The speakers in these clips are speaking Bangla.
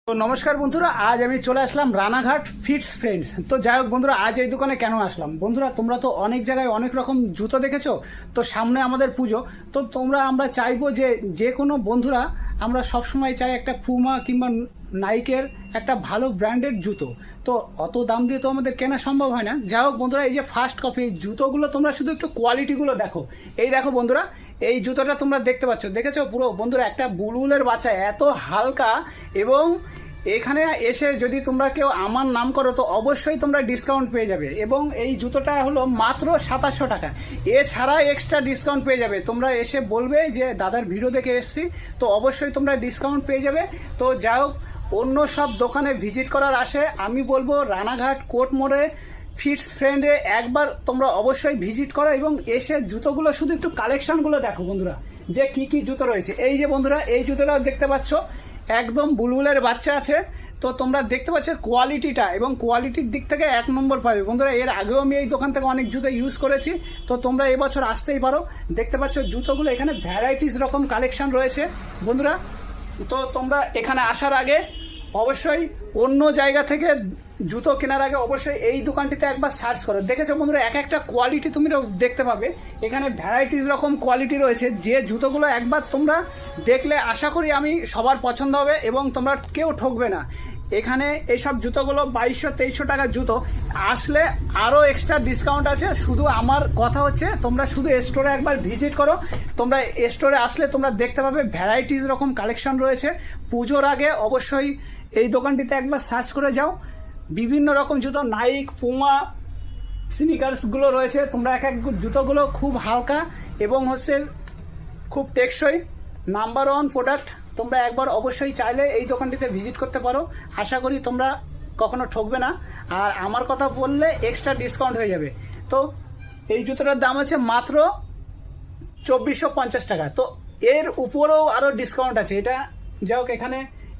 তো নমস্কার বন্ধুরা, আজ আমি চলে আসলাম রানাঘাট ফিটস ফ্রেন্ডস। তো যাই হোক বন্ধুরা, আজ এই দোকানে কেন আসলাম বন্ধুরা, তোমরা তো অনেক জায়গায় অনেক রকম জুতো দেখেছো। তো সামনে আমাদের পুজো, তো আমরা চাইবো যে কোনো বন্ধুরা আমরা সবসময় চাই একটা পুমা কিংবা নাইকের একটা ভালো ব্র্যান্ডেড জুতো। তো অত দাম দিয়ে তো আমাদের কেনা সম্ভব হয় না। যাই হোক বন্ধুরা, এই যে ফার্স্ট কপি জুতোগুলো তোমরা শুধু একটু কোয়ালিটিগুলো দেখো। এই দেখো বন্ধুরা, এই জুতোটা তোমরা দেখতে পাচ্ছ, দেখেছো পুরো বন্ধুরা, একটা বুলবুলের বাচ্চা, এত হালকা। এবং এখানে এসে যদি তোমরা কেউ আমার নাম করো তো অবশ্যই তোমরা ডিসকাউন্ট পেয়ে যাবে। এবং এই জুতোটা হলো মাত্র 2700 টাকা, এছাড়া এক্সট্রা ডিসকাউন্ট পেয়ে যাবে। তোমরা এসে বলবে যে দাদার ভিডিও দেখে এসছি, তো অবশ্যই তোমরা ডিসকাউন্ট পেয়ে যাবে। তো যাই হোক, অন্য সব দোকানে ভিজিট করার আসে আমি বলবো রানাঘাট কোর্ট মোড়ে ফিটস ফ্রেন্ডে একবার তোমরা অবশ্যই ভিজিট করো এবং এসে জুতোগুলো শুধু একটু কালেকশনগুলো দেখো বন্ধুরা, যে কি কি জুতো রয়েছে। এই যে বন্ধুরা, এই জুতোটা দেখতে পাচ্ছ, একদম বুলবুলের বাচ্চা আছে। তো তোমরা দেখতে পাচ্ছ কোয়ালিটিটা, এবং কোয়ালিটির দিক থেকে 1 নম্বর পাবে বন্ধুরা। এর আগেও আমি এই দোকান থেকে অনেক জুতো ইউজ করেছি, তো তোমরা এবছর আসতেই পারো। দেখতে পাচ্ছ জুতোগুলো, এখানে ভ্যারাইটিস রকম কালেকশন রয়েছে বন্ধুরা। তো তোমরা এখানে আসার আগে অবশ্যই অন্য জায়গা থেকে জুতো কেনার আগে অবশ্যই এই দোকানটিতে একবার সার্চ করো। দেখেছো বন্ধুরা, এক একটা কোয়ালিটি তুমি দেখতে পাবে, এখানে ভ্যারাইটিস রকম কোয়ালিটি রয়েছে। যে জুতোগুলো একবার তোমরা দেখলে আশা করি আমি সবার পছন্দ হবে এবং তোমরা কেউ ঠকবে না। এখানে এইসব জুতোগুলো 2200-2300 টাকার জুতো, আসলে আরও এক্সট্রা ডিসকাউন্ট আছে। শুধু আমার কথা হচ্ছে তোমরা শুধু স্টোরে একবার ভিজিট করো। তোমরা স্টোরে আসলে তোমরা দেখতে পাবে ভ্যারাইটিস রকম কালেকশন রয়েছে। পুজোর আগে অবশ্যই এই দোকানটিতে একবার সার্চ করে যাও। বিভিন্ন রকম জুতো, নাইক, পুমা, স্নিকার্সগুলো রয়েছে। তোমরা এক জুতোগুলো খুব হালকা এবং খুব টেকসই, নাম্বার 1 প্রোডাক্ট। তোমরা একবার অবশ্যই চাইলে এই দোকানটিতে ভিজিট করতে পারো। আশা করি তোমরা কখনো ঠকবে না, আর আমার কথা বললে এক্সট্রা ডিসকাউন্ট হয়ে যাবে। তো এই জুতোটার দাম আছে মাত্র 2450 টাকা। তো এর উপরেও আরও ডিসকাউন্ট আছে। এটা যাই হোক, এখানে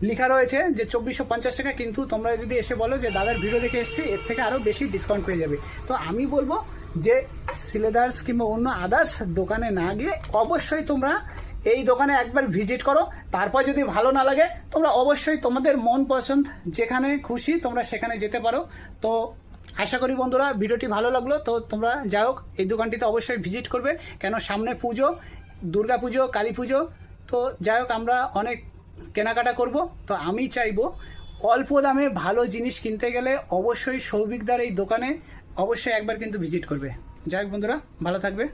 লেখা রয়েছে যে 2450 টাকা, কিন্তু তোমরা যদি এসে বলো যে দাদার ভিডিও দেখে এসেছি, এর থেকে আরও বেশি ডিসকাউন্ট পেয়ে যাবে। তো আমি বলবো যে সিলেদার্স কিংবা অন্য আদার্স দোকানে না গিয়ে অবশ্যই তোমরা এই দোকানে একবার ভিজিট করো। তারপর যদি ভালো না লাগে তোমরা অবশ্যই তোমাদের মন পছন্দ যেখানে খুশি তোমরা সেখানে যেতে পারো। তো আশা করি বন্ধুরা ভিডিওটি ভালো লাগলো। তো তোমরা যাই হোক, এই দোকানটিতে অবশ্যই ভিজিট করবে, কেন সামনে পুজো, দুর্গা পুজো, কালী পুজো। তো যাই হোক, আমরা অনেক কেনাকাটা করব। তো আমি চাইবো অল্প দামে ভালো জিনিস কিনতে গেলে অবশ্যই সৌভিকদার এই দোকানে অবশ্যই একবার কিন্তু ভিজিট করবে। যাই হোক বন্ধুরা, ভালো থাকবে।